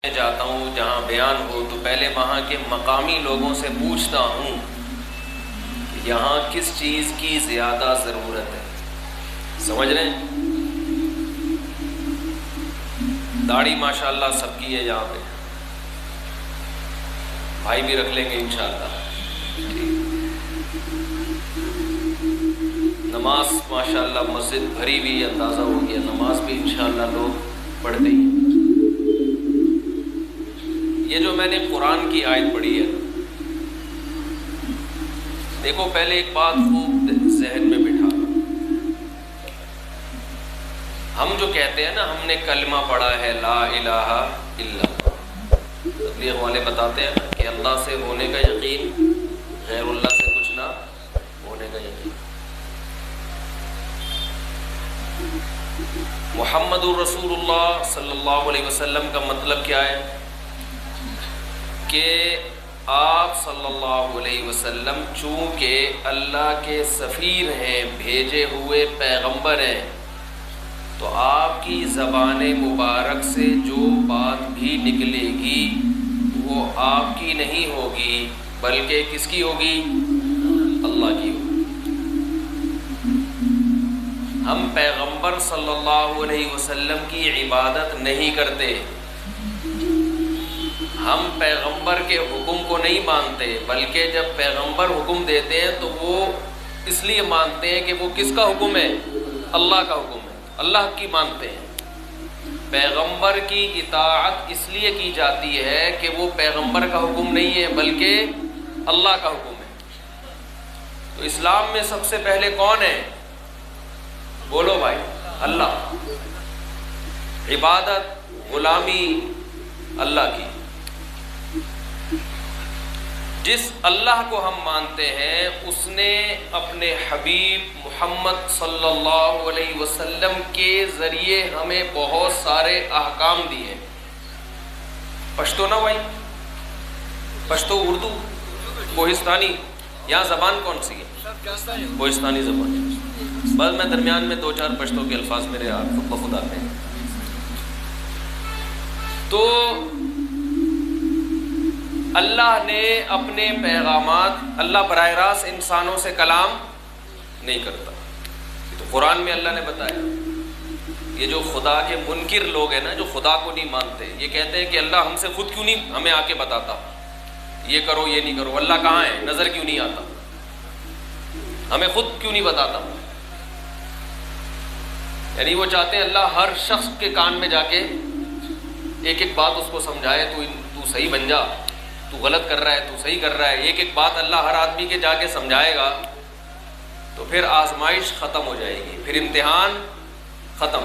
میں جاتا ہوں جہاں بیان ہو تو پہلے وہاں کے مقامی لوگوں سے پوچھتا ہوں کہ یہاں کس چیز کی زیادہ ضرورت ہے. سمجھ رہے ہیں؟ داڑھی ماشاءاللہ سب کی ہے یہاں پہ، بھائی بھی رکھ لیں گے انشاءاللہ. نماز ماشاءاللہ مسجد بھری ہوئی، اندازہ ہو گیا نماز بھی انشاءاللہ لوگ پڑھتے ہی ہیں. یہ جو میں نے قرآن کی آیت پڑھی ہے، دیکھو پہلے ایک بات خوب ذہن میں بٹھا لو. ہم جو کہتے ہیں نا ہم نے کلمہ پڑھا ہے لا الہ الا اللہ، تبلیغ والے بتاتے ہیں نا کہ اللہ سے ہونے کا یقین، غیر اللہ سے کچھ نہ ہونے کا یقین. محمد الرسول اللہ صلی اللہ علیہ وسلم کا مطلب کیا ہے کہ آپ صلی اللہ علیہ وسلم چونکہ اللہ کے سفیر ہیں، بھیجے ہوئے پیغمبر ہیں، تو آپ کی زبان مبارک سے جو بات بھی نکلے گی وہ آپ کی نہیں ہوگی بلکہ کس کی ہوگی؟ اللہ کی ہوگی. ہم پیغمبر صلی اللہ علیہ وسلم کی عبادت نہیں کرتے، ہم پیغمبر کے حکم کو نہیں مانتے، بلکہ جب پیغمبر حکم دیتے ہیں تو وہ اس لیے مانتے ہیں کہ وہ کس کا حکم ہے؟ اللہ کا حکم ہے، اللہ کی مانتے ہیں. پیغمبر کی اطاعت اس لیے کی جاتی ہے کہ وہ پیغمبر کا حکم نہیں ہے بلکہ اللہ کا حکم ہے. تو اسلام میں سب سے پہلے کون ہے؟ بولو بھائی، اللہ. عبادت، غلامی اللہ کی. جس اللہ کو ہم مانتے ہیں اس نے اپنے حبیب محمد صلی اللہ علیہ وسلم کے ذریعے ہمیں بہت سارے احکام دیے. پشتو نا بھائی، پشتو اردو کوہستانی، یہاں زبان کون سی ہے؟ کوہستانی زبان. بس میں درمیان میں دو چار پشتو کے الفاظ میرے خود بخود آتے ہیں. تو اللہ نے اپنے پیغامات، اللہ براہ راست انسانوں سے کلام نہیں کرتا. تو قرآن میں اللہ نے بتایا. یہ جو خدا کے منکر لوگ ہیں نا، جو خدا کو نہیں مانتے، یہ کہتے ہیں کہ اللہ ہم سے خود کیوں نہیں ہمیں آ کے بتاتا، یہ کرو یہ نہیں کرو. اللہ کہاں ہے؟ نظر کیوں نہیں آتا؟ ہمیں خود کیوں نہیں بتاتا؟ یعنی وہ چاہتے ہیں اللہ ہر شخص کے کان میں جا کے ایک ایک بات اس کو سمجھائے، تو صحیح بن جا، تو غلط کر رہا ہے، تو صحیح کر رہا ہے. ایک ایک بات اللہ ہر آدمی کے جا کے سمجھائے گا تو پھر آزمائش ختم ہو جائے گی، پھر امتحان ختم.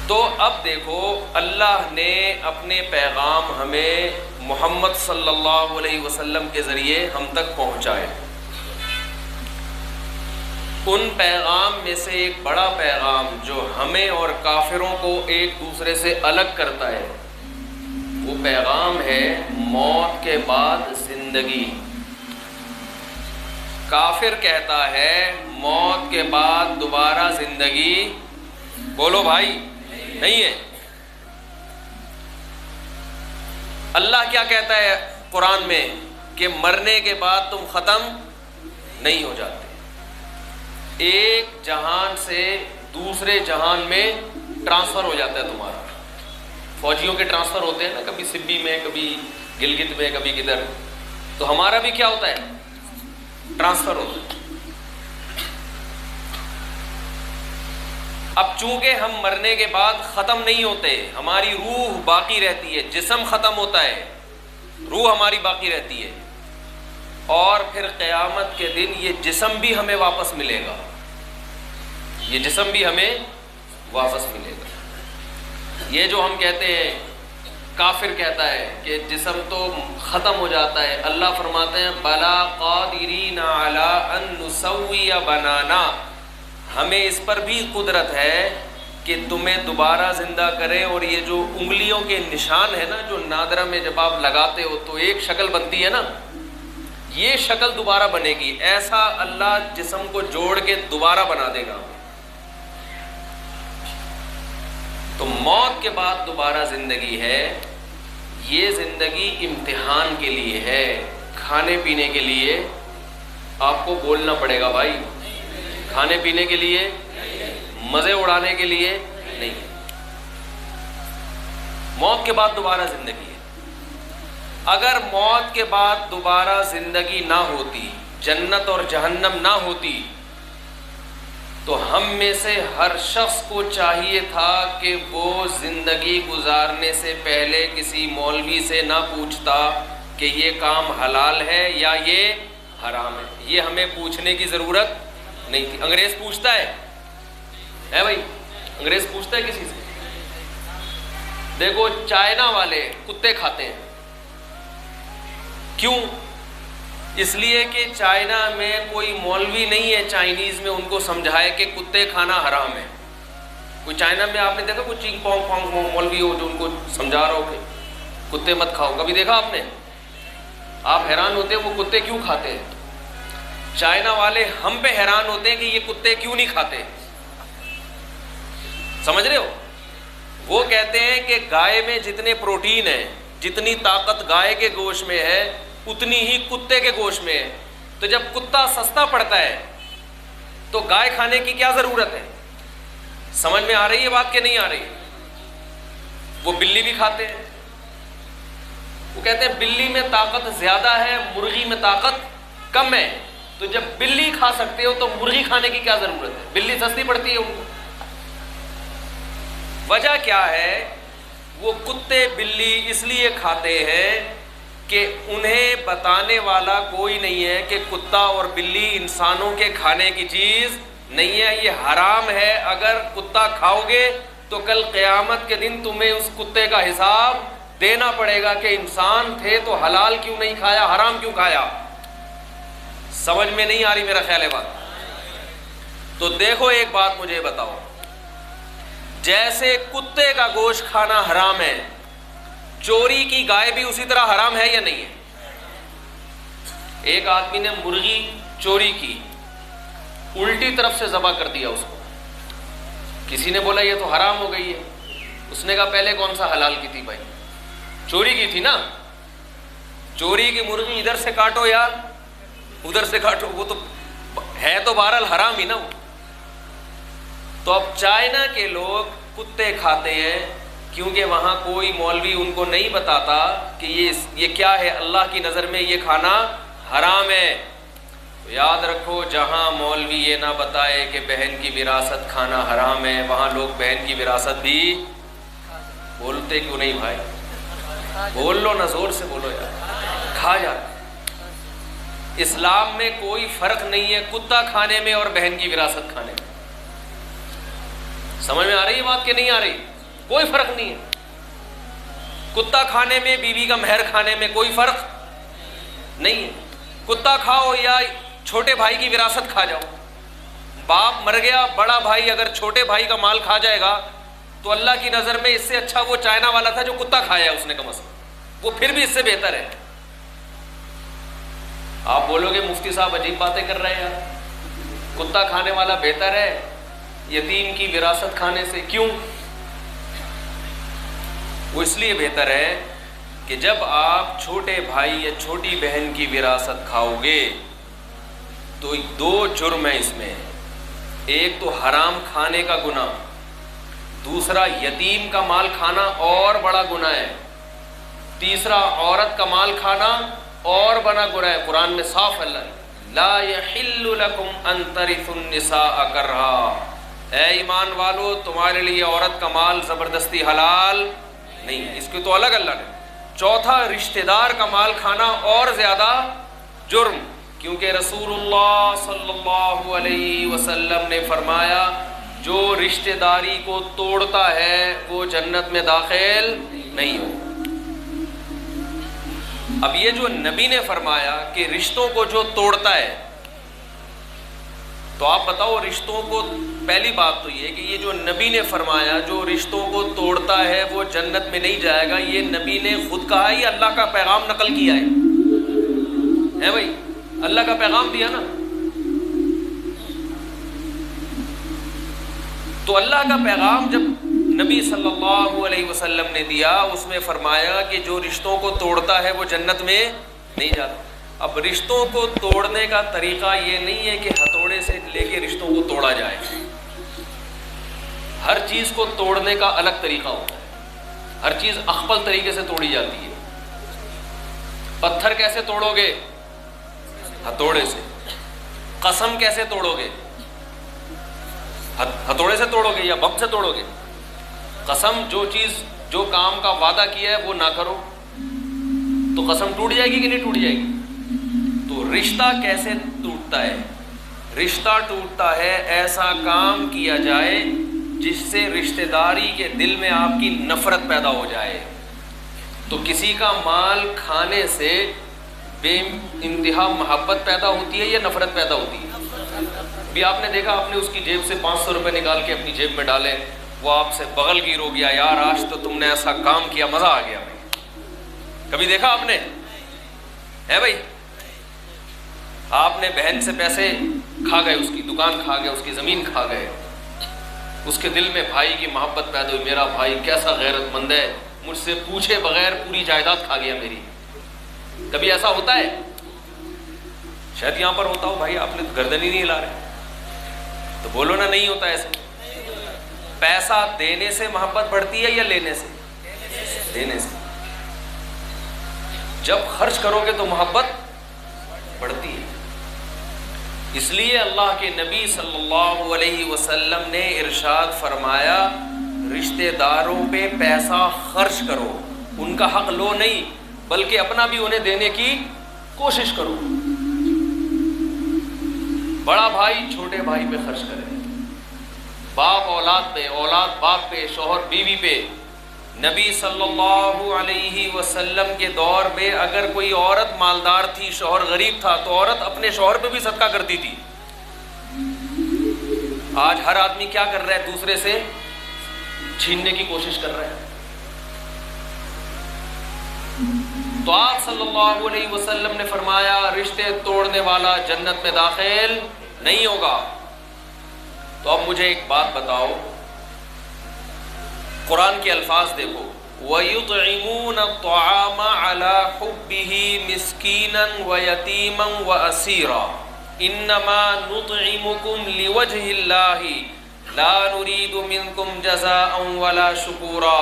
تو اب دیکھو اللہ نے اپنے پیغام ہمیں محمد صلی اللہ علیہ وسلم کے ذریعے ہم تک پہنچائے. ان پیغام میں سے ایک بڑا پیغام جو ہمیں اور کافروں کو ایک دوسرے سے الگ کرتا ہے، وہ پیغام ہے موت کے بعد زندگی. کافر کہتا ہے موت کے بعد دوبارہ زندگی، بولو بھائی، نہیں ہے. اللہ کیا کہتا ہے قرآن میں کہ مرنے کے بعد تم ختم نہیں ہو جاتے. ایک جہان سے دوسرے جہان میں ٹرانسفر ہو جاتا ہے تمہارا. فوجیوں کے ٹرانسفر ہوتے ہیں نا، کبھی سبی میں، کبھی گلگت میں، کبھی کدھر. تو ہمارا بھی کیا ہوتا ہے؟ ٹرانسفر ہوتا ہے. اب چونکہ ہم مرنے کے بعد ختم نہیں ہوتے، ہماری روح باقی رہتی ہے. جسم ختم ہوتا ہے، روح ہماری باقی رہتی ہے. اور پھر قیامت کے دن یہ جسم بھی ہمیں واپس ملے گا، یہ جسم بھی ہمیں واپس ملے گا. یہ جو ہم کہتے ہیں، کافر کہتا ہے کہ جسم تو ختم ہو جاتا ہے، اللہ فرماتے ہیں بلا قادرین علی ان نسوی بنانا، ہمیں اس پر بھی قدرت ہے کہ تمہیں دوبارہ زندہ کریں. اور یہ جو انگلیوں کے نشان ہے نا، جو نادرہ میں جب آپ لگاتے ہو تو ایک شکل بنتی ہے نا، یہ شکل دوبارہ بنے گی. ایسا اللہ جسم کو جوڑ کے دوبارہ بنا دے گا. تو موت کے بعد دوبارہ زندگی ہے، یہ زندگی امتحان کے لیے ہے، کھانے پینے کے لیے آپ کو بولنا پڑے گا بھائی، کھانے پینے کے لیے، مزے اڑانے کے لیے نہیں۔ موت کے بعد دوبارہ زندگی ہے۔ اگر موت کے بعد دوبارہ زندگی نہ ہوتی، جنت اور جہنم نہ ہوتی، تو ہم میں سے ہر شخص کو چاہیے تھا کہ وہ زندگی گزارنے سے پہلے کسی مولوی سے نہ پوچھتا کہ یہ کام حلال ہے یا یہ حرام ہے۔ یہ ہمیں پوچھنے کی ضرورت نہیں تھی۔ انگریز پوچھتا ہے بھائی، انگریز پوچھتا ہے کسی سے؟ دیکھو چائنا والے کتے کھاتے ہیں، کیوں؟ اس لیے کہ چائنا میں کوئی مولوی نہیں ہے چائنیز میں ان کو سمجھائے کہ کتے کھانا حرام ہے۔ کوئی چائنا میں آپ نے دیکھا کوئی چینگ پونگ پونگ مولوی ہو جو ان کو سمجھا رہا ہو کہ کتے مت کھاؤ؟ کبھی دیکھا آپ نے؟ آپ حیران ہوتے ہیں وہ کتے کیوں کھاتے ہیں۔ چائنا والے ہم پہ حیران ہوتے ہیں کہ یہ کتے کیوں نہیں کھاتے، سمجھ رہے ہو؟ وہ کہتے ہیں کہ گائے میں جتنے پروٹین ہے، جتنی طاقت گائے کے گوشت میں ہے اتنی ہی کتے کے گوشت میں ہے، تو جب کتا سستا پڑتا ہے تو گائے کھانے کی کیا ضرورت ہے؟ سمجھ میں آ رہی ہے بات کہ نہیں آ رہی؟ وہ بلی بھی کھاتے ہیں، وہ کہتے ہیں بلی میں طاقت زیادہ ہے، مرغی میں طاقت کم ہے، تو جب بلی کھا سکتے ہو تو مرغی کھانے کی کیا ضرورت ہے؟ بلی سستی پڑتی ہے ان کو۔ وجہ کیا ہے؟ وہ کتے بلی اس لیے کھاتے ہیں کہ انہیں بتانے والا کوئی نہیں ہے کہ کتا اور بلی انسانوں کے کھانے کی چیز نہیں ہے، یہ حرام ہے۔ اگر کتا کھاؤ گے تو کل قیامت کے دن تمہیں اس کتے کا حساب دینا پڑے گا کہ انسان تھے تو حلال کیوں نہیں کھایا، حرام کیوں کھایا۔ سمجھ میں نہیں آ رہی میرا خیال ہے بات؟ تو دیکھو ایک بات مجھے بتاؤ، جیسے کتے کا گوشت کھانا حرام ہے، چوری کی گائے بھی اسی طرح حرام ہے یا نہیں ہے؟ ایک آدمی نے مرغی چوری کی، الٹی طرف سے ذبح کر دیا اس کو، کسی نے بولا یہ تو حرام ہو گئی ہے، اس نے کہا پہلے کون سا حلال کی تھی بھائی؟ چوری کی تھی نا۔ چوری کی مرغی ادھر سے کاٹو یا ادھر سے کاٹو، وہ تو ہے تو بہرحال حرام ہی نا وہ۔ تو اب چائنا کے لوگ کتے کھاتے ہیں کیونکہ وہاں کوئی مولوی ان کو نہیں بتاتا کہ یہ کیا ہے، اللہ کی نظر میں یہ کھانا حرام ہے۔ تو یاد رکھو، جہاں مولوی یہ نہ بتائے کہ بہن کی وراثت کھانا حرام ہے، وہاں لوگ بہن کی وراثت بھی بولتے کیوں نہیں بھائی؟ بول لو نا، زور سے بولو یار، کھا جاتے۔ اسلام میں کوئی فرق نہیں ہے کتا کھانے میں اور بہن کی وراثت کھانے میں۔ سمجھ میں آ رہی ہے بات کہ نہیں آ رہی؟ کوئی فرق نہیں ہے، کتا کھانے میں بیوی کا مہر کھانے میں کوئی فرق نہیں ہے۔ کتا کھاؤ یا چھوٹے بھائی کی وراثت کھا جاؤ، باپ مر گیا، بڑا بھائی اگر چھوٹے بھائی کا مال کھا جائے گا تو اللہ کی نظر میں اس سے اچھا وہ چائنا والا تھا جو کتا کھایا اس نے، کم از کم وہ پھر بھی اس سے بہتر ہے۔ آپ بولو گے مفتی صاحب عجیب باتیں کر رہے ہیں یار، کتا کھانے والا بہتر ہے یتیم کی وراثت کھانے سے؟ کیوں؟ وہ اس لیے بہتر ہے کہ جب آپ چھوٹے بھائی یا چھوٹی بہن کی وراثت کھاؤ گے تو دو جرم ہیں اس میں، ایک تو حرام کھانے کا گناہ، دوسرا یتیم کا مال کھانا اور بڑا گناہ ہے، تیسرا عورت کا مال کھانا اور بڑا گناہ ہے۔ قرآن میں صاف اللہ لا یحل لکم ان ترثوا النساء کرہا، اے ایمان والو تمہارے لیے عورت کا مال زبردستی حلال نہیں ہے، اس کی تو الگ اللہ نے۔ چوتھا، رشتہ دار کا مال کھانا اور زیادہ جرم، کیونکہ رسول اللہ صلی اللہ علیہ وسلم نے فرمایا جو رشتہ داری کو توڑتا ہے وہ جنت میں داخل نہیں ہو۔ اب یہ جو نبی نے فرمایا کہ رشتوں کو جو توڑتا ہے، تو آپ بتاؤ رشتوں کو، پہلی بات تو یہ کہ یہ جو نبی نے فرمایا جو رشتوں کو توڑتا ہے وہ جنت میں نہیں جائے گا، یہ نبی نے خود کہا ہے یا اللہ کا پیغام نقل کیا ہے بھائی؟ اللہ کا پیغام دیا نا۔ تو اللہ کا پیغام جب نبی صلی اللہ علیہ وسلم نے دیا، اس میں فرمایا کہ جو رشتوں کو توڑتا ہے وہ جنت میں نہیں جاتا۔ اب رشتوں کو توڑنے کا طریقہ یہ نہیں ہے کہ ہتھوڑے سے لے کے رشتوں کو توڑا جائے، ہر چیز کو توڑنے کا الگ طریقہ ہوتا ہے، ہر چیز اخپل طریقے سے توڑی جاتی ہے۔ پتھر کیسے توڑو گے؟ ہتھوڑے سے۔ قسم کیسے توڑو گے؟ ہتھوڑے سے توڑو گے یا بم سے توڑو گے؟ قسم، جو چیز، جو کام کا وعدہ کیا ہے وہ نہ کرو تو قسم ٹوٹ جائے گی کہ نہیں ٹوٹ جائے گی؟ تو رشتہ کیسے ٹوٹتا ہے؟ رشتہ ٹوٹتا ہے ایسا کام کیا جائے جس سے رشتہ داری کے دل میں آپ کی نفرت پیدا ہو جائے۔ تو کسی کا مال کھانے سے بے انتہا محبت پیدا ہوتی ہے یا نفرت پیدا ہوتی ہے؟ بھی آپ نے دیکھا، آپ نے اس کی جیب سے 500 روپے نکال کے اپنی جیب میں ڈالے، وہ آپ سے بغل گیر ہو گیا، یار آج تو تم نے ایسا کام کیا، مزہ آ گیا بھائی۔ کبھی دیکھا آپ نے؟ ہے بھائی، آپ نے بہن سے پیسے کھا گئے، اس کی دکان کھا گئے، اس کی زمین کھا گئے، اس کے دل میں بھائی کی محبت پیدا ہوئی، میرا بھائی کیسا غیرت مند ہے، مجھ سے پوچھے بغیر پوری جائیداد کھا گیا میری۔ کبھی ایسا ہوتا ہے؟ شاید یہاں پر ہوتا ہو، بھائی آپ نے گردن ہی نہیں ہلا رہے، تو بولو نا نہیں ہوتا ایسے۔ پیسہ دینے سے محبت بڑھتی ہے یا لینے سے؟ دینے سے۔ جب خرچ کرو گے تو محبت بڑھتی ہے۔ اس لیے اللہ کے نبی صلی اللہ علیہ وسلم نے ارشاد فرمایا، رشتہ داروں پہ پیسہ خرچ کرو، ان کا حق لو نہیں بلکہ اپنا بھی انہیں دینے کی کوشش کرو۔ بڑا بھائی چھوٹے بھائی پہ خرچ کرے، باپ اولاد پہ، اولاد باپ پہ، شوہر بیوی پہ۔ نبی صلی اللہ علیہ وسلم کے دور میں اگر کوئی عورت مالدار تھی، شوہر غریب تھا، تو عورت اپنے شوہر پہ بھی صدقہ کرتی تھی۔ آج ہر آدمی کیا کر رہا ہے؟ دوسرے سے چھیننے کی کوشش کر رہا ہے۔ تو آپ صلی اللہ علیہ وسلم نے فرمایا، رشتے توڑنے والا جنت میں داخل نہیں ہوگا۔ تو اب مجھے ایک بات بتاؤ، قرآن کے الفاظ دیکھو، وَيُطْعِمُونَ الطَّعَامَ عَلَى حُبِّهِ مِسْكِينًا وَيَتِيمًا وَأَسِيرًا إِنَّمَا نُطْعِمُكُمْ لِوَجْهِ اللَّهِ لَا نُرِيدُ مِنْكُمْ جَزَاءً وَلَا شُكُورًا۔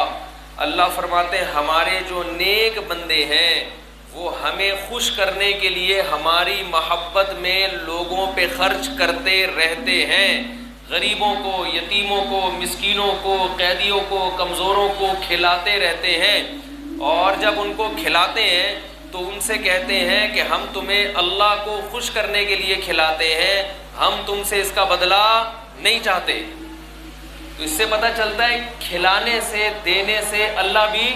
اللہ فرماتے ہیں ہمارے جو نیک بندے ہیں وہ ہمیں خوش کرنے کے لیے ہماری محبت میں لوگوں پہ خرچ کرتے رہتے ہیں، غریبوں کو، یتیموں کو، مسکینوں کو، قیدیوں کو، کمزوروں کو کھلاتے رہتے ہیں، اور جب ان کو کھلاتے ہیں تو ان سے کہتے ہیں کہ ہم تمہیں اللہ کو خوش کرنے کے لیے کھلاتے ہیں، ہم تم سے اس کا بدلہ نہیں چاہتے۔ تو اس سے پتہ چلتا ہے کھلانے سے، دینے سے اللہ بھی،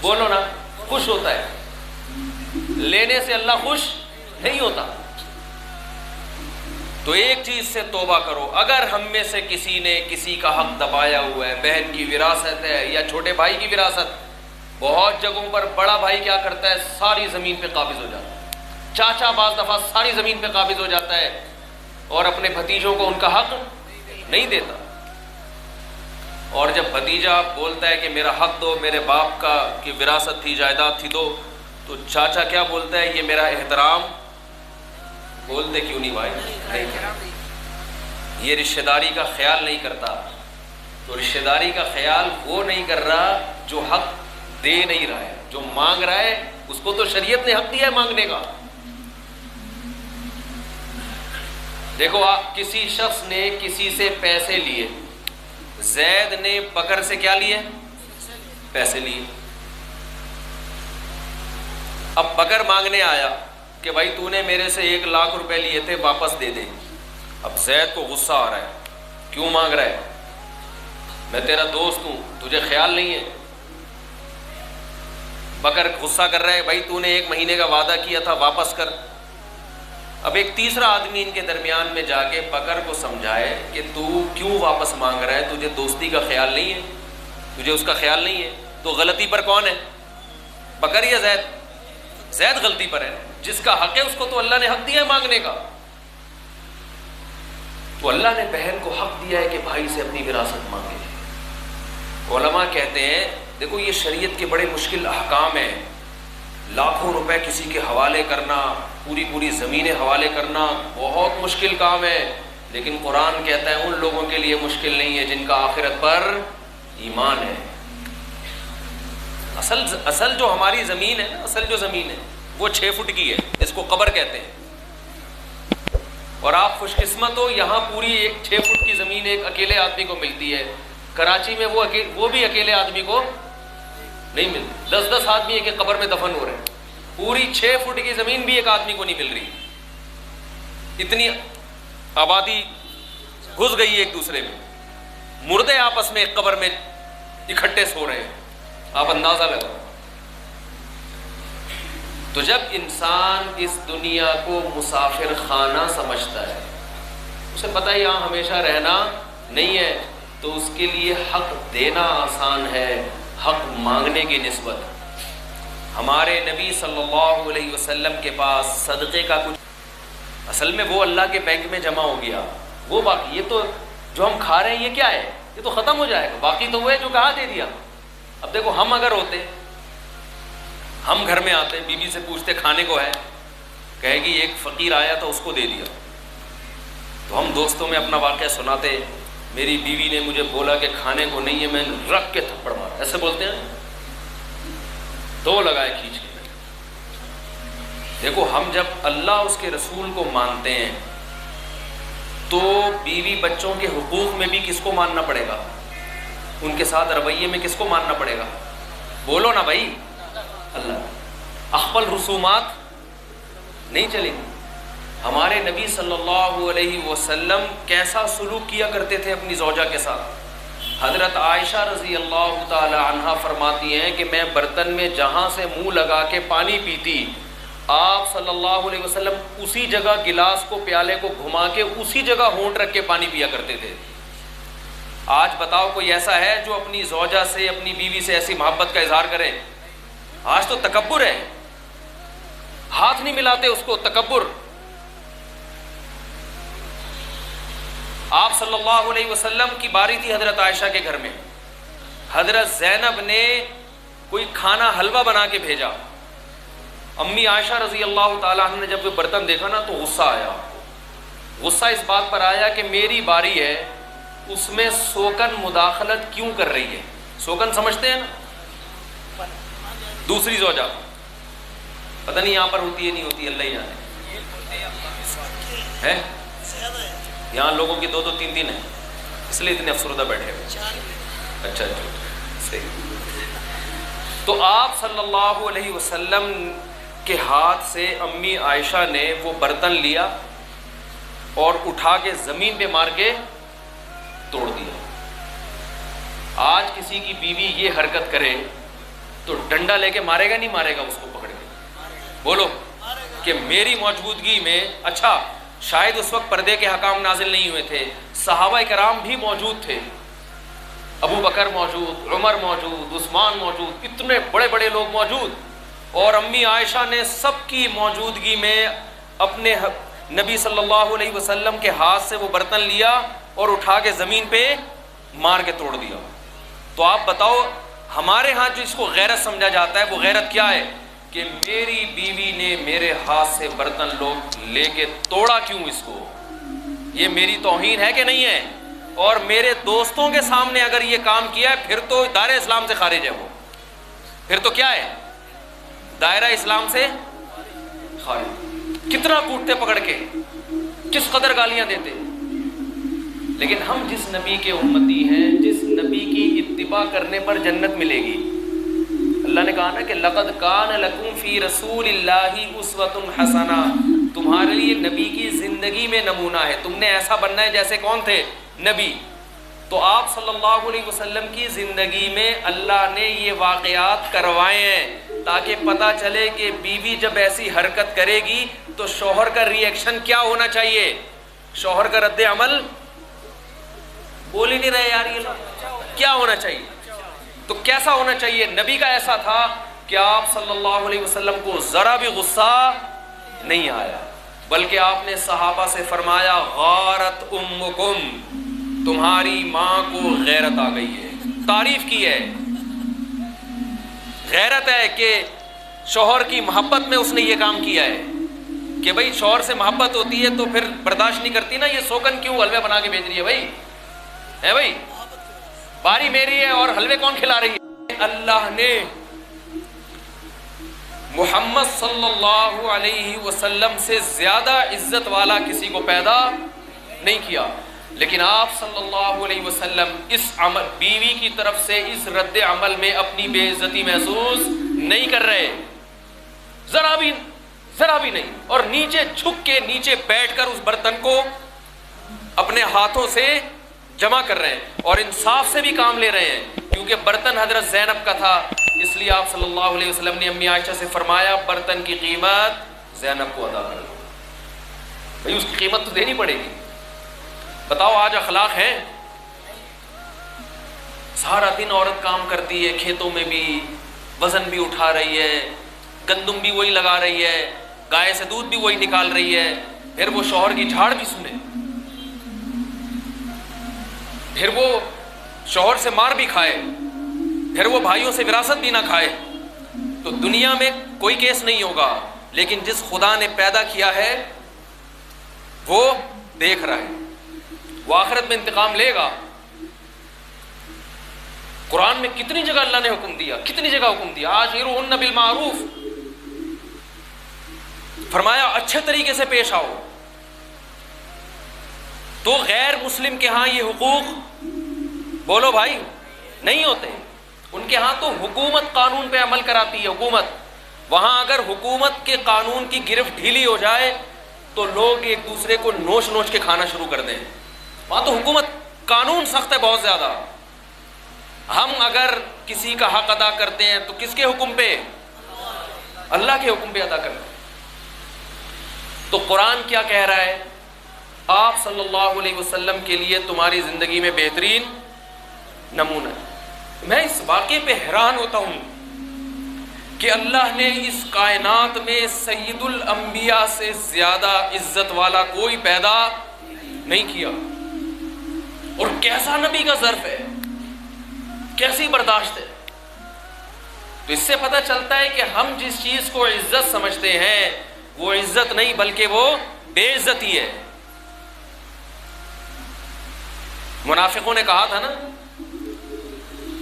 بولو نا، خوش ہوتا ہے، لینے سے اللہ خوش نہیں ہوتا۔ تو ایک چیز سے توبہ کرو، اگر ہم میں سے کسی نے کسی کا حق دبایا ہوا ہے، بہن کی وراثت ہے یا چھوٹے بھائی کی وراثت، بہت جگہوں پر بڑا بھائی کیا کرتا ہے، ساری زمین پہ قابض ہو جاتا ہے، چاچا بعض دفعہ ساری زمین پہ قابض ہو جاتا ہے اور اپنے بھتیجوں کو ان کا حق نہیں دیتا۔ اور جب بھتیجا بولتا ہے کہ میرا حق دو، میرے باپ کا کی وراثت تھی، جائیداد تھی دو، تو چاچا کیا بولتا ہے، یہ میرا احترام، بولتے کیوں نہیں بھائی، نہیں، یہ رشتہ داری کا خیال نہیں کرتا۔ تو رشتہ داری کا خیال وہ نہیں کر رہا جو حق دے نہیں رہا ہے، جو مانگ رہا ہے، اس کو تو شریعت نے حق دیا ہے مانگنے کا۔ دیکھو آپ، کسی شخص نے کسی سے پیسے لیے، زید نے بکر سے کیا لیے؟ پیسے لیے۔ اب بکر مانگنے آیا کہ بھائی تو نے میرے سے 1 لاکھ روپے لیے تھے، واپس دے دے۔ اب زید کو غصہ آ رہا ہے، کیوں مانگ رہا ہے؟ میں تیرا دوست ہوں، تجھے خیال نہیں ہے؟ بکر غصہ کر رہا ہے، بھائی تو نے 1 مہینے کا وعدہ کیا تھا، واپس کر۔ اب ایک تیسرا آدمی ان کے درمیان میں جا کے بکر کو سمجھائے کہ تو کیوں واپس مانگ رہا ہے، تجھے دوستی کا خیال نہیں ہے، تجھے اس کا خیال نہیں ہے۔ تو غلطی پر کون ہے، بکر یا زید؟ زید غلطی پر ہے، جس کا حق ہے اس کو تو اللہ نے حق دیا ہے مانگنے کا۔ تو اللہ نے بہن کو حق دیا ہے کہ بھائی سے اپنی وراثت مانگے، علماء کہتے ہیں دیکھو یہ شریعت کے بڑے مشکل احکام ہیں، لاکھوں روپے کسی کے حوالے کرنا، پوری پوری زمینیں حوالے کرنا بہت مشکل کام ہے، لیکن قرآن کہتا ہے ان لوگوں کے لیے مشکل نہیں ہے جن کا آخرت پر ایمان ہے۔ اصل جو ہماری زمین ہے نا، اصل جو زمین ہے وہ 6 فٹ کی ہے، اس کو قبر کہتے ہیں، اور آپ خوش قسمت ہو یہاں پوری ایک 6 فٹ کی زمین ایک اکیلے آدمی کو ملتی ہے۔ کراچی میں وہ بھی اکیلے آدمی کو نہیں ملتی، 10 آدمی ایک قبر میں دفن ہو رہے ہیں، پوری 6 فٹ کی زمین بھی ایک آدمی کو نہیں مل رہی، اتنی آبادی گھس گئی ایک دوسرے میں، مردے آپس میں ایک قبر میں اکٹھے سو رہے ہیں، آپ اندازہ لگاؤ۔ تو جب انسان اس دنیا کو مسافر خانہ سمجھتا ہے، اسے پتہ ہے یہاں ہمیشہ رہنا نہیں ہے، تو اس کے لیے حق دینا آسان ہے حق مانگنے کی نسبت۔ ہمارے نبی صلی اللہ علیہ وسلم کے پاس صدقے کا کچھ اصل میں وہ اللہ کے بینک میں جمع ہو گیا، وہ باقی یہ تو جو ہم کھا رہے ہیں یہ کیا ہے، یہ تو ختم ہو جائے گا، باقی تو وہ ہے جو کہاں دے دیا۔ اب دیکھو ہم اگر ہوتے، ہم گھر میں آتے، بیوی سے پوچھتے کھانے کو ہے، کہے گی ایک فقیر آیا تھا اس کو دے دیا، تو ہم دوستوں میں اپنا واقعہ سناتے، میری بیوی نے مجھے بولا کہ کھانے کو نہیں ہے، میں نے رکھ کے تھپڑ مارا، ایسے بولتے ہیں، 2 لگائے کھینچ کے۔ دیکھو ہم جب اللہ اس کے رسول کو مانتے ہیں تو بیوی بچوں کے حقوق میں بھی کس کو ماننا پڑے گا، ان کے ساتھ رویے میں کس کو ماننا پڑے گا، بولو نا بھائی، اللہ۔ اخبل رسومات نہیں چلیں گی۔ ہمارے نبی صلی اللہ علیہ وسلم کیسا سلوک کیا کرتے تھے اپنی زوجہ کے ساتھ۔ حضرت عائشہ رضی اللہ تعالی عنہا فرماتی ہیں کہ میں برتن میں جہاں سے منہ لگا کے پانی پیتی، آپ صلی اللہ علیہ وسلم اسی جگہ گلاس کو پیالے کو گھما کے اسی جگہ ہونٹ رکھ کے پانی پیا کرتے تھے۔ آج بتاؤ کوئی ایسا ہے جو اپنی زوجہ سے اپنی بیوی سے ایسی محبت کا اظہار کرے؟ آج تو تکبر ہے، ہاتھ نہیں ملاتے اس کو، تکبر۔ آپ صلی اللہ علیہ وسلم کی باری تھی حضرت عائشہ کے گھر میں، حضرت زینب نے کوئی کھانا حلوہ بنا کے بھیجا، امی عائشہ رضی اللہ تعالیٰ عنہ نے جب وہ برتن دیکھا نا تو غصہ آیا، غصہ اس بات پر آیا کہ میری باری ہے، اس میں سوکن مداخلت کیوں کر رہی ہے؟ سوکن سمجھتے ہیں نا، دوسری زوجہ، پتہ نہیں یہاں پر ہوتی ہے نہیں ہوتی، اللہ ہی جانے ہے، یہاں لوگوں کی 2 3 ہیں، اس لیے اتنے افسردہ بیٹھے ہوئے۔ اچھا صحیح۔ تو آپ صلی اللہ علیہ وسلم کے ہاتھ سے امی عائشہ نے وہ برتن لیا اور اٹھا کے زمین پہ مار کے توڑ دیا۔ آج کسی کی بیوی یہ حرکت کرے تو ڈنڈا لے کے مارے گا نہیں مارے گا اس کو پکڑ کے؟ بولو کہ میری موجودگی میں، اچھا شاید اس وقت پردے کے حکام نازل نہیں ہوئے تھے، صحابہ کرام بھی موجود تھے، ابو بکر موجود، عمر موجود، عثمان موجود، اتنے بڑے بڑے لوگ موجود، اور امی عائشہ نے سب کی موجودگی میں اپنے نبی صلی اللہ علیہ وسلم کے ہاتھ سے وہ برتن لیا اور اٹھا کے زمین پہ مار کے توڑ دیا۔ تو آپ بتاؤ ہمارے ہاں جو اس کو غیرت سمجھا جاتا ہے وہ غیرت کیا ہے؟ کہ میری بیوی نے میرے ہاتھ سے برتن لے کے توڑا کیوں اس کو؟ یہ میری توہین ہے کہ نہیں ہے؟ اور میرے دوستوں کے سامنے اگر یہ کام کیا ہے پھر تو دائرہ اسلام سے خارج ہے، وہ پھر تو کیا ہے؟ دائرہ اسلام سے خارج۔ کتنا کوٹتے پکڑ کے، کس قدر گالیاں دیتے، لیکن ہم جس نبی کے امتی ہیں، جس نبی کی اتباع کرنے پر جنت ملے گی، اللہ نے کہا نا کہ لقد کان لکم فی رسول اللہ اسوۃ حسنہ، تمہارے لیے نبی کی زندگی میں نمونہ ہے، تم نے ایسا بننا ہے جیسے کون تھے؟ نبی۔ تو آپ صلی اللہ علیہ وسلم کی زندگی میں اللہ نے یہ واقعات کروائے ہیں تاکہ پتہ چلے کہ بیوی جب ایسی حرکت کرے گی تو شوہر کا ری ایکشن کیا ہونا چاہیے، شوہر کا رد عمل، بول ہی نہیں رہے یار یہ لوگ، کیا ہونا چاہیے؟ تو کیسا ہونا چاہیے؟ نبی کا ایسا تھا کہ آپ صلی اللہ علیہ وسلم کو ذرا بھی غصہ نہیں آیا، بلکہ آپ نے صحابہ سے فرمایا غارت امکم، تمہاری ماں کو غیرت آ گئی ہے، تعریف کی ہے، غیرت ہے کہ شوہر کی محبت میں اس نے یہ کام کیا ہے کہ بھائی شوہر سے محبت ہوتی ہے تو پھر برداشت نہیں کرتی نا، یہ سوگن کیوں حلوے بنا کے بھیج رہی ہے بھائی، ہے بھائی باری میری ہے اور حلوے کون کھلا رہی ہے؟ اللہ نے محمد صلی اللہ علیہ وسلم سے زیادہ عزت والا کسی کو پیدا نہیں کیا، لیکن آپ صلی اللہ علیہ وسلم اس عمل بیوی کی طرف سے اس رد عمل میں اپنی بے عزتی محسوس نہیں کر رہے، ذرا بھی نہیں، اور نیچے جھک کے نیچے بیٹھ کر اس برتن کو اپنے ہاتھوں سے جمع کر رہے ہیں اور انصاف سے بھی کام لے رہے ہیں، کیونکہ برتن حضرت زینب کا تھا، اس لیے آپ صلی اللہ علیہ وسلم نے امی عائشہ سے فرمایا برتن کی قیمت زینب کو ادا کرو، بھائی اس کی قیمت تو دینی پڑے گی۔ بتاؤ آج اخلاق ہے؟ سارا دن عورت کام کرتی ہے، کھیتوں میں بھی وزن بھی اٹھا رہی ہے، گندم بھی وہی لگا رہی ہے، گائے سے دودھ بھی وہی نکال رہی ہے، پھر وہ شوہر کی جھاڑ بھی سنے، پھر وہ شوہر سے مار بھی کھائے، پھر وہ بھائیوں سے وراثت بھی نہ کھائے، تو دنیا میں کوئی کیس نہیں ہوگا، لیکن جس خدا نے پیدا کیا ہے وہ دیکھ رہا ہے، وہ آخرت میں انتقام لے گا۔ قرآن میں کتنی جگہ اللہ نے حکم دیا، کتنی جگہ حکم دیا، عاشروہن بالمعروف، فرمایا اچھے طریقے سے پیش آؤ۔ تو غیر مسلم کے ہاں یہ حقوق بولو بھائی نہیں ہوتے، ان کے ہاں تو حکومت قانون پہ عمل کراتی ہے، حکومت، وہاں اگر حکومت کے قانون کی گرفت ڈھیلی ہو جائے تو لوگ ایک دوسرے کو نوچ نوچ کے کھانا شروع کر دیں، وہاں تو حکومت قانون سخت ہے بہت زیادہ۔ ہم اگر کسی کا حق ادا کرتے ہیں تو کس کے حکم پہ؟ اللہ کے حکم پہ ادا کرتے ہیں۔ تو قرآن کیا کہہ رہا ہے؟ آپ صلی اللہ علیہ وسلم کے لیے تمہاری زندگی میں بہترین نمونہ ہے۔ میں اس واقعے پہ حیران ہوتا ہوں کہ اللہ نے اس کائنات میں سید الانبیاء سے زیادہ عزت والا کوئی پیدا نہیں کیا، اور کیسا نبی کا ظرف ہے، کیسی برداشت ہے۔ تو اس سے پتہ چلتا ہے کہ ہم جس چیز کو عزت سمجھتے ہیں وہ عزت نہیں بلکہ وہ بے عزتی ہے۔ منافقوں نے کہا تھا نا،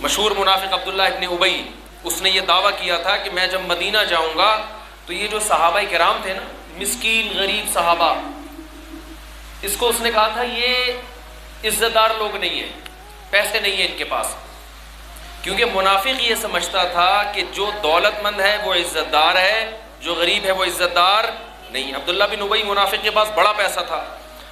مشہور منافق عبداللہ ابن ابی، اس نے یہ دعویٰ کیا تھا کہ میں جب مدینہ جاؤں گا تو یہ جو صحابہ کرام تھے نا، مسکین غریب صحابہ، اس کو اس نے کہا تھا یہ عزت دار لوگ نہیں ہیں، پیسے نہیں ہیں ان کے پاس، کیونکہ منافق یہ سمجھتا تھا کہ جو دولت مند ہے وہ عزت دار ہے، جو غریب ہے وہ عزت دار نہیں۔ عبداللہ بن ابی منافق کے پاس بڑا پیسہ تھا،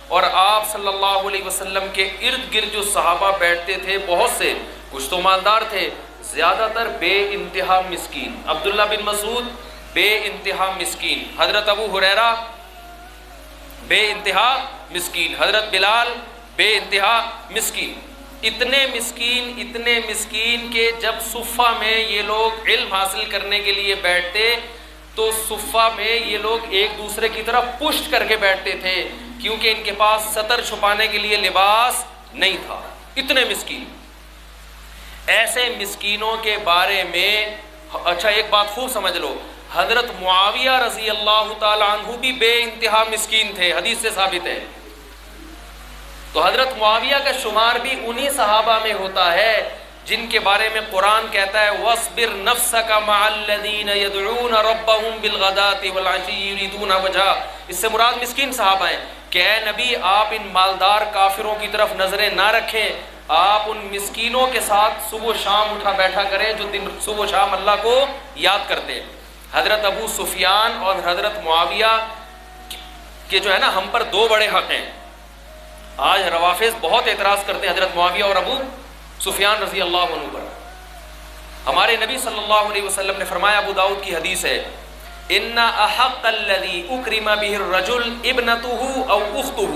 اور آپ صلی اللہ علیہ وسلم کے ارد گرد جو صحابہ بیٹھتے تھے بہت سے، کچھ تو مالدار تھے، زیادہ تر بے انتہا مسکین۔ عبداللہ بن مسعود بے انتہا مسکین، حضرت ابو ہریرہ بے انتہا مسکین، حضرت بلال بے انتہا مسکین، اتنے مسکین کہ جب صفہ میں یہ لوگ علم حاصل کرنے کے لیے بیٹھتے تو صفہ میں یہ لوگ ایک دوسرے کی طرف پشت کر کے بیٹھتے تھے، کیونکہ ان کے پاس سطر چھپانے کے لیے لباس نہیں تھا، اتنے مسکین۔ ایسے مسکینوں کے بارے میں اچھا ایک بات خوب سمجھ لو، حضرت معاویہ رضی اللہ تعالی عنہ بھی بے انتہا مسکین تھے، حدیث سے ثابت ہے۔ تو حضرت معاویہ کا شمار بھی انہی صحابہ میں ہوتا ہے جن کے بارے میں قرآن کہتا ہے وَاصْبِرْ نَفْسَكَ مَعَ الَّذِينَ يَدْعُونَ رَبَّهُمْ بِالْغَدَاةِ وَالْعَشِيِّ يُرِيدُونَ وَجْهَهُ، اس سے مراد مسکین صحابہ ہیں کہ اے نبی آپ ان مالدار کافروں کی طرف نظریں نہ رکھیں، آپ ان مسکینوں کے ساتھ صبح و شام اٹھا بیٹھا کریں جو دن صبح و شام اللہ کو یاد کرتے ہیں۔ حضرت ابو سفیان اور حضرت معاویہ کے جو ہے نا ہم پر دو بڑے حق ہیں۔ آج روافض بہت اعتراض کرتے ہیں حضرت معاویہ اور ابو سفیان رضی اللہ عنہ پر۔ ہمارے نبی صلی اللہ علیہ وسلم نے فرمایا، ابو داؤد کی حدیث ہے، ان احق الذی اکرم بہ الرجل ابنتہ او اختہ،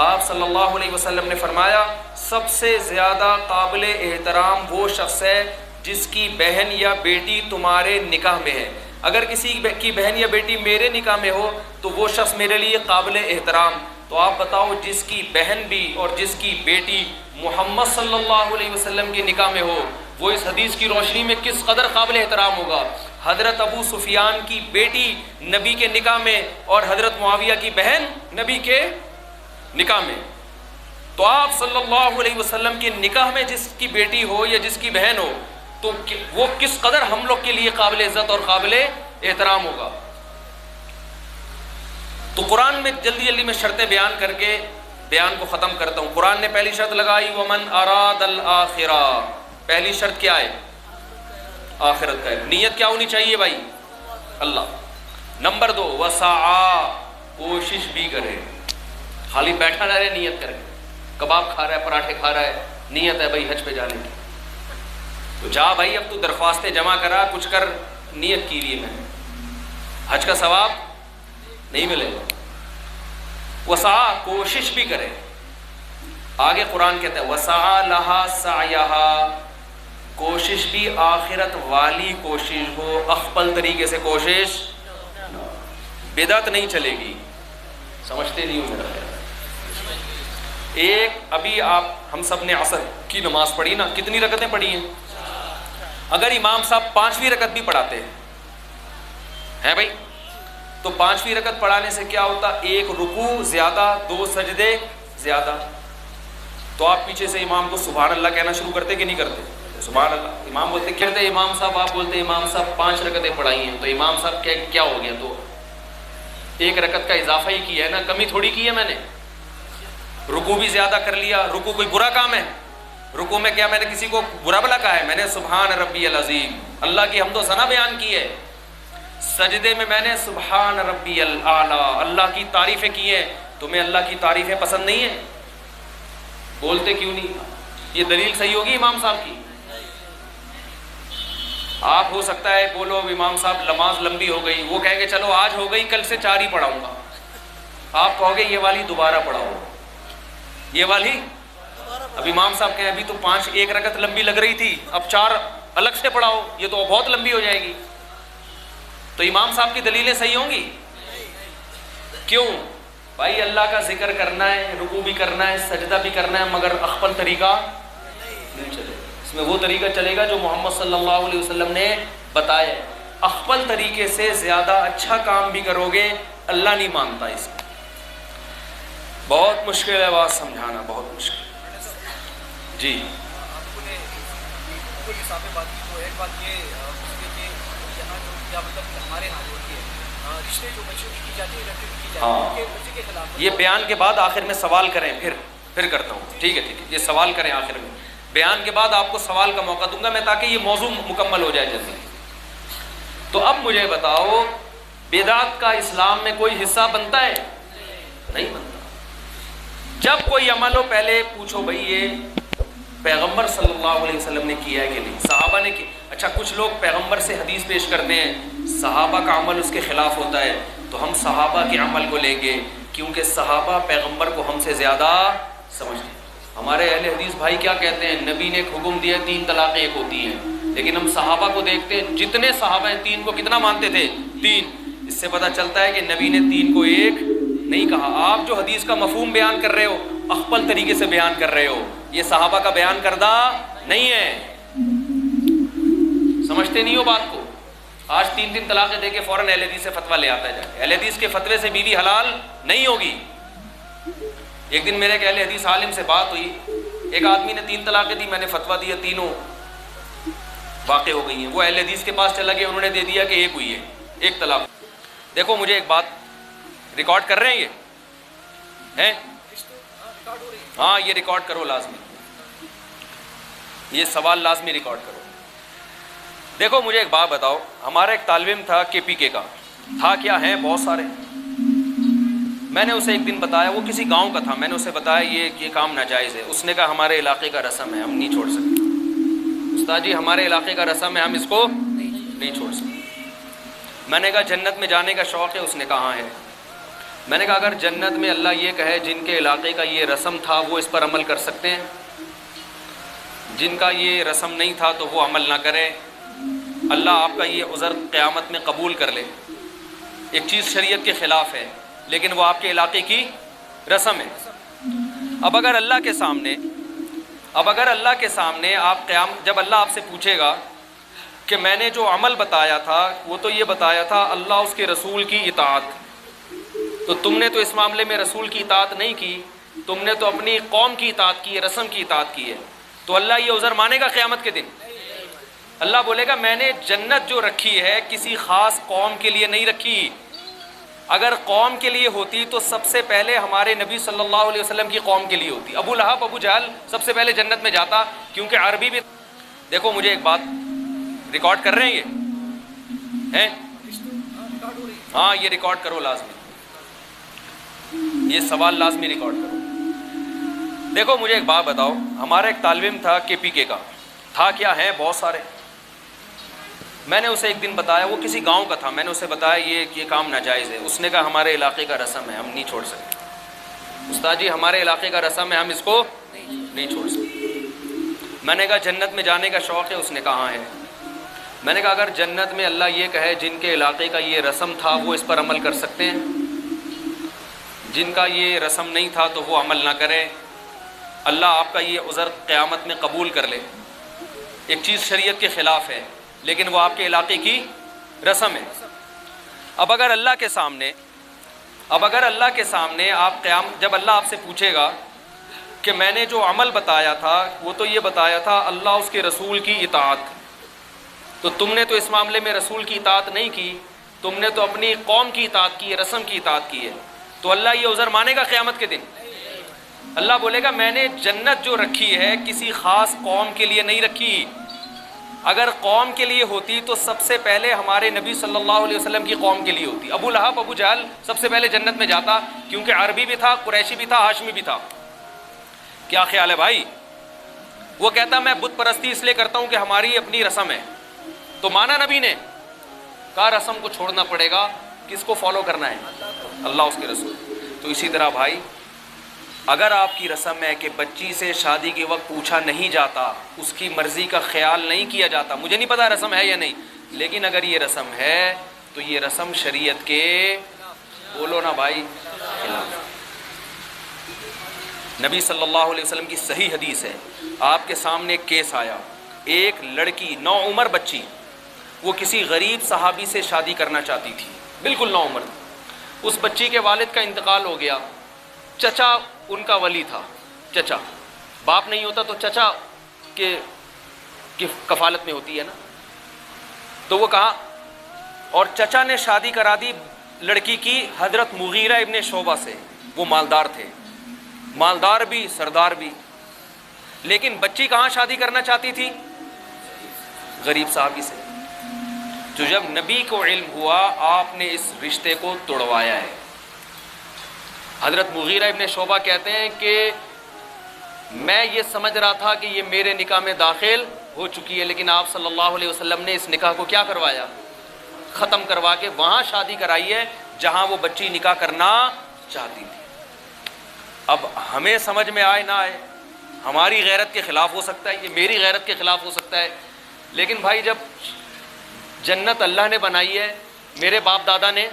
آپ صلی اللہ علیہ وسلم نے فرمایا سب سے زیادہ قابل احترام وہ شخص ہے جس کی بہن یا بیٹی تمہارے نکاح میں ہے۔ اگر کسی کی بہن یا بیٹی میرے نکاح میں ہو تو وہ شخص میرے لیے قابل احترام۔ تو آپ بتاؤ جس کی بہن بھی اور جس کی بیٹی محمد صلی اللہ علیہ وسلم کی نکاح میں ہو، وہ اس حدیث کی روشنی میں کس قدر قابل احترام ہوگا۔ حضرت ابو سفیان کی بیٹی نبی کے نکاح میں اور حضرت معاویہ کی بہن نبی کے نکاح میں، تو آپ صلی اللہ علیہ وسلم کے نکاح میں جس کی بیٹی ہو یا جس کی بہن ہو تو وہ کس قدر ہم لوگ کے لیے قابل عزت اور قابل احترام ہوگا۔ تو قرآن میں جلدی جلدی میں شرطیں بیان کر کے بیان کو ختم کرتا ہوں۔ قرآن نے پہلی شرط لگائی ومن اراد الآخرہ، پہلی شرط کیا ہے؟ آخرت کا ہے۔ نیت کیا ہونی چاہیے بھائی؟ اللہ۔ نمبر 2 وسعی، کوشش بھی کرے، خالی بیٹھا نہ رہے، نیت کرے۔ کباب کھا رہا ہے، پراٹھے کھا رہا ہے، نیت ہے بھائی حج پہ جانے کی، تو جا بھائی، اب تو درخواستیں جمع کرا، کچھ کر، نیت کی لیے میں نے، حج کا ثواب نہیں ملے گا۔ وسعی، کوشش بھی کرے۔ آگے قرآن کہتا ہے وسعی لہا سعیہا، کوشش بھی آخرت والی کوشش ہو، اخپل طریقے سے کوشش، بدعت نہیں چلے گی۔ سمجھتے نہیں ہو میرا خیال؟ ایک ابھی آپ ہم سب نے عصر کی نماز پڑھی نا، کتنی رکعتیں پڑھی ہیں؟ اگر امام صاحب 5ویں رکعت بھی پڑھاتے ہیں بھائی، تو 5ویں رکعت پڑھانے سے کیا ہوتا؟ 1 رکوع زیادہ، 2 سجدے زیادہ۔ تو آپ پیچھے سے امام کو سبحان اللہ کہنا شروع کرتے کہ نہیں کرتے؟ سبحان اللہ۔ امام بولتے کہتے امام صاحب، آپ بولتے امام صاحب 5 رکعتیں پڑھائی ہیں، تو امام صاحب کیا ہو گیا؟ تو 1 رکعت کا اضافہ ہی کیا ہے نا، کمی تھوڑی کی ہے میں نے۔ رکوع بھی زیادہ کر لیا۔ رکوع کوئی برا کام ہے؟ رکوع میں کیا میں نے کسی کو برا بلا کہا ہے؟ میں نے سبحان ربی العظیم، اللہ کی حمد و ثنا بیان کی ہے۔ سجدے میں میں نے سبحان ربی الاعلی، اللہ کی تعریفیں کی ہیں۔ تمہیں اللہ کی تعریفیں پسند نہیں ہیں؟ بولتے کیوں نہیں؟ یہ دلیل صحیح ہوگی امام صاحب کی؟ آپ ہو سکتا ہے بولو امام صاحب نماز لمبی ہو گئی، وہ کہیں گے چلو آج ہو گئی، کل سے 4 ہی پڑھاؤں گا۔ آپ کہو گے یہ والی دوبارہ پڑھاؤ، یہ والی۔ اب امام صاحب کہیں ابھی تو 5 1 رکعت لمبی لگ رہی تھی، اب 4 الگ سے پڑھاؤ، یہ تو بہت لمبی ہو جائے گی۔ تو امام صاحب کی دلیلیں صحیح ہوں گی؟ کیوں بھائی؟ اللہ کا ذکر کرنا ہے، رکوع بھی کرنا ہے، سجدہ بھی کرنا ہے، مگر اخپل طریقہ نہیں چلے گا۔ اس میں وہ طریقہ چلے گا جو محمد صلی اللہ علیہ وسلم نے بتایا۔ اخپل طریقے سے زیادہ اچھا کام بھی کرو گے، اللہ نہیں مانتا اس کو۔ بہت مشکل ہے بات سمجھانا، بہت مشکل۔ جی ہاں، یہ بیان کے بعد آخر میں سوال کریں، پھر کرتا ہوں، ٹھیک ہے ٹھیک ہے، یہ سوال کریں آخر میں، بیان کے بعد آپ کو سوال کا موقع دوں گا میں، تاکہ یہ موضوع مکمل ہو جائے جلدی۔ تو اب مجھے بتاؤ، بدعت کا اسلام میں کوئی حصہ بنتا ہے؟ نہیں بنتا۔ جب کوئی عمل ہو پہلے پوچھو بھئی یہ پیغمبر صلی اللہ علیہ وسلم نے کیا ہے کہ نہیں، صحابہ نے کی؟ اچھا کچھ لوگ پیغمبر سے حدیث پیش کرتے ہیں، صحابہ کا عمل اس کے خلاف ہوتا ہے، تو ہم صحابہ کے عمل کو لیں گے، کیونکہ صحابہ پیغمبر کو ہم سے زیادہ سمجھتے ہیں۔ ہمارے اہل حدیث بھائی کیا کہتے ہیں؟ نبی نے ایک حکم دیا 3 طلاقیں ایک ہوتی ہیں، لیکن ہم صحابہ کو دیکھتے ہیں، جتنے صحابہ ہیں 3 کو کتنا مانتے تھے؟ 3۔ اس سے پتہ چلتا ہے کہ نبی نے 3 کو 1 نہیں کہا۔ آپ جو حدیث کا مفہوم بیان کر رہے ہو، اخپل طریقے سے بیان کر رہے ہو، یہ صحابہ کا بیان کردہ نہیں ہے۔ سمجھتے نہیں ہو بات کو؟ آج 3 طلاقیں دے کے فوراً اہل حدیث سے فتویٰ لے آتا ہے جا کے۔ اہل حدیث کے فتوے سے بیوی حلال نہیں ہوگی۔ ایک دن میرے ایک اہل حدیث عالم سے بات ہوئی، ایک آدمی نے 3 طلاقیں دی، میں نے فتویٰ دیا 3 واقع ہو گئی ہیں۔ وہ اہل حدیث کے پاس چلا گیا، انہوں نے دے دیا کہ 1 ہوئی ہے، 1 طلاق۔ دیکھو مجھے ایک بات، ریکارڈ کر رہے ہیں یہ ہیں؟ ہاں یہ ریکارڈ کرو لازمی، یہ سوال لازمی ریکارڈ کرو۔ دیکھو مجھے ایک بات بتاؤ، ہمارا ایک طالب علم تھا KPK کا، تھا کیا ہیں بہت سارے، میں نے اسے ایک دن بتایا، وہ کسی گاؤں کا تھا، میں نے اسے بتایا یہ کام ناجائز ہے۔ اس نے کہا ہمارے علاقے کا رسم ہے، ہم نہیں چھوڑ سکتے۔ استاد جی ہمارے علاقے کا رسم ہے، ہم اس کو نہیں چھوڑ سکتے۔ میں نے کہا جنت میں جانے کا شوق ہے؟ اس نے کہا ہاں ہے۔ میں نے کہا اگر جنت میں اللہ یہ کہے جن کے علاقے کا یہ رسم تھا وہ اس پر عمل کر سکتے ہیں، جن کا یہ رسم نہیں تھا تو وہ عمل نہ کریں، اللہ آپ کا یہ عذر قیامت میں قبول کر لے۔ ایک چیز شریعت کے خلاف ہے لیکن وہ آپ کے علاقے کی رسم ہے۔ اب اگر اللہ کے سامنے اب اگر اللہ کے سامنے جب اللہ آپ سے پوچھے گا کہ میں نے جو عمل بتایا تھا وہ تو یہ بتایا تھا اللہ اس کے رسول کی اطاعت، تو تم نے تو اس معاملے میں رسول کی اطاعت نہیں کی، تم نے تو اپنی قوم کی اطاعت کی ہے، رسم کی اطاعت کی ہے، تو اللہ یہ عذر مانے گا قیامت کے دن؟ اللہ بولے گا میں نے جنت جو رکھی ہے کسی خاص قوم کے لیے نہیں رکھی، اگر قوم کے لیے ہوتی تو سب سے پہلے ہمارے نبی صلی اللہ علیہ وسلم کی قوم کے لیے ہوتی۔ ابو لہب ابو جہل سب سے پہلے جنت میں جاتا، کیونکہ عربی بھی۔ دیکھو مجھے ایک بات، ریکارڈ کر رہے ہیں یہ ہاں یہ ریکارڈ کرو، لازمی یہ سوال لازمی ریکارڈ کرو۔ دیکھو مجھے ایک بات بتاؤ، ہمارا ایک طالب علم تھا KPK کا، تھا کیا ہے بہت سارے، میں نے اسے ایک دن بتایا، وہ کسی گاؤں کا تھا، میں نے اسے بتایا یہ کام ناجائز ہے، اس نے کہا ہمارے علاقے کا رسم ہے، ہم نہیں چھوڑ سکتے۔ استاد جی ہمارے علاقے کا رسم ہے، ہم اس کو نہیں چھوڑ سکتے۔ میں نے کہا جنت میں جانے کا شوق ہے؟ اس نے کہا ہاں ہے۔ میں نے کہا اگر جنت میں اللہ یہ کہے جن کے علاقے کا یہ رسم تھا وہ اس پر عمل کر سکتے ہیں، جن کا یہ رسم نہیں تھا تو وہ عمل نہ کرے، اللہ آپ کا یہ عذر قیامت میں قبول کر لے۔ ایک چیز شریعت کے خلاف ہے لیکن وہ آپ کے علاقے کی رسم ہے۔ اب اگر اللہ کے سامنے جب اللہ آپ سے پوچھے گا کہ میں نے جو عمل بتایا تھا وہ تو یہ بتایا تھا اللہ اس کے رسول کی اطاعت، تو تم نے تو اس معاملے میں رسول کی اطاعت نہیں کی، تم نے تو اپنی قوم کی اطاعت کی ہے، رسم کی اطاعت کی ہے، تو اللہ یہ عذر مانے گا قیامت کے دن؟ اللہ بولے گا میں نے جنت جو رکھی ہے کسی خاص قوم کے لیے نہیں رکھی، اگر قوم کے لیے ہوتی تو سب سے پہلے ہمارے نبی صلی اللہ علیہ وسلم کی قوم کے لیے ہوتی۔ ابو لہب ابو جہل سب سے پہلے جنت میں جاتا، کیونکہ عربی بھی تھا، قریشی بھی تھا، ہاشمی بھی تھا۔ کیا خیال ہے بھائی؟ وہ کہتا میں بت پرستی اس لیے کرتا ہوں کہ ہماری اپنی رسم ہے، تو مانا نبی نے کہا رسم کو چھوڑنا پڑے گا، کس کو فالو کرنا ہے؟ اللہ اس کے رسول۔ تو اسی طرح بھائی اگر آپ کی رسم ہے کہ بچی سے شادی کے وقت پوچھا نہیں جاتا، اس کی مرضی کا خیال نہیں کیا جاتا، مجھے نہیں پتا رسم ہے یا نہیں، لیکن اگر یہ رسم ہے تو یہ رسم شریعت کے، بولو نا بھائی، خلاف۔ نبی صلی اللہ علیہ وسلم کی صحیح حدیث ہے، آپ کے سامنے ایک کیس آیا، ایک لڑکی نوعمر بچی وہ کسی غریب صحابی سے شادی کرنا چاہتی تھی، بالکل نوعمر، اس بچی کے والد کا انتقال ہو گیا، چچا ان کا ولی تھا، چچا، باپ نہیں ہوتا تو چچا کی کفالت میں ہوتی ہے نا، تو وہ کہا، اور چچا نے شادی کرا دی لڑکی کی حضرت مغیرہ ابن شعبہ سے، وہ مالدار تھے، مالدار بھی سردار بھی، لیکن بچی کہاں شادی کرنا چاہتی تھی؟ غریب صحابی سے۔ تو جب نبی کو علم ہوا آپ نے اس رشتے کو توڑوایا ہے۔ حضرت مغیرہ ابن شعبہ کہتے ہیں کہ میں یہ سمجھ رہا تھا کہ یہ میرے نکاح میں داخل ہو چکی ہے، لیکن آپ صلی اللہ علیہ وسلم نے اس نکاح کو کیا کروایا؟ ختم کروا کے وہاں شادی کرائی ہے جہاں وہ بچی نکاح کرنا چاہتی تھی۔ اب ہمیں سمجھ میں آئے نہ آئے، ہماری غیرت کے خلاف ہو سکتا ہے، یہ میری غیرت کے خلاف ہو سکتا ہے، لیکن بھائی جب جنت اللہ نے بنائی ہے، میرے باپ دادا نے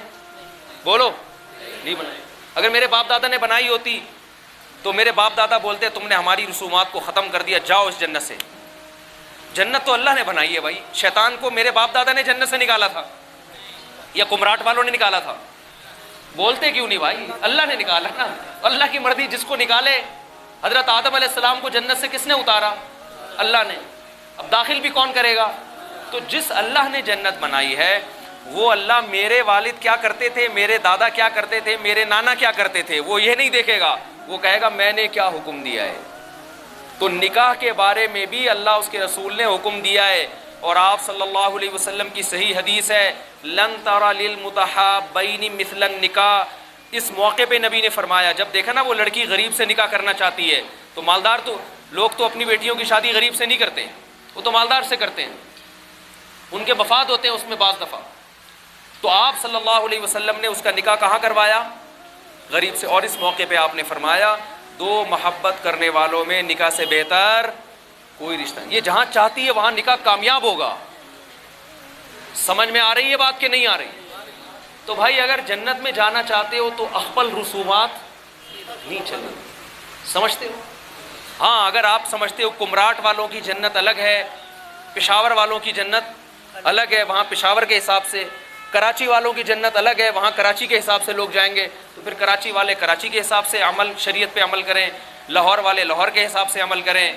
بولو نہیں بنائی۔ اگر میرے باپ دادا نے بنائی ہوتی تو میرے باپ دادا بولتے تم نے ہماری رسومات کو ختم کر دیا، جاؤ اس جنت سے۔ جنت تو اللہ نے بنائی ہے بھائی، شیطان کو میرے باپ دادا نے جنت سے نکالا تھا یا کمراٹ والوں نے نکالا تھا؟ بولتے کیوں نہیں بھائی؟ اللہ نے نکالا نا، اللہ کی مرضی جس کو نکالے۔ حضرت آدم علیہ السلام کو جنت سے کس نے اتارا؟ اللہ نے۔ اب داخل بھی کون کرے گا؟ تو جس اللہ نے جنت بنائی ہے وہ اللہ میرے والد کیا کرتے تھے، میرے دادا کیا کرتے تھے، میرے نانا کیا کرتے تھے، وہ یہ نہیں دیکھے گا، وہ کہے گا میں نے کیا حکم دیا ہے۔ تو نکاح کے بارے میں بھی اللہ اس کے رسول نے حکم دیا ہے، اور آپ صلی اللہ علیہ وسلم کی صحیح حدیث ہے لن ترى للمتحابین مثل النکاح۔ اس موقع پہ نبی نے فرمایا، جب دیکھا نا وہ لڑکی غریب سے نکاح کرنا چاہتی ہے، تو مالدار تو لوگ تو اپنی بیٹیوں کی شادی غریب سے نہیں کرتے، وہ تو مالدار سے کرتے ہیں، ان کے مفاد ہوتے ہیں اس میں بعض دفعہ۔ تو آپ صلی اللہ علیہ وسلم نے اس کا نکاح کہاں کروایا؟ غریب سے۔ اور اس موقع پہ آپ نے فرمایا دو محبت کرنے والوں میں نکاح سے بہتر کوئی رشتہ نہیں۔ یہ جہاں چاہتی ہے وہاں نکاح کامیاب ہوگا۔ سمجھ میں آ رہی ہے بات کہ نہیں آ رہی؟ تو بھائی اگر جنت میں جانا چاہتے ہو تو اخپل رسومات نہیں چلیں، سمجھتے ہو؟ ہاں اگر آپ سمجھتے ہو کمراٹ والوں کی جنت الگ ہے، پشاور والوں کی جنت الگ ہے، وہاں پشاور کے حساب سے، کراچی والوں کی جنت الگ ہے، وہاں کراچی کے حساب سے لوگ جائیں گے، تو پھر کراچی والے کراچی کے حساب سے عمل، شریعت پہ عمل کریں، لاہور والے لاہور کے حساب سے عمل کریں،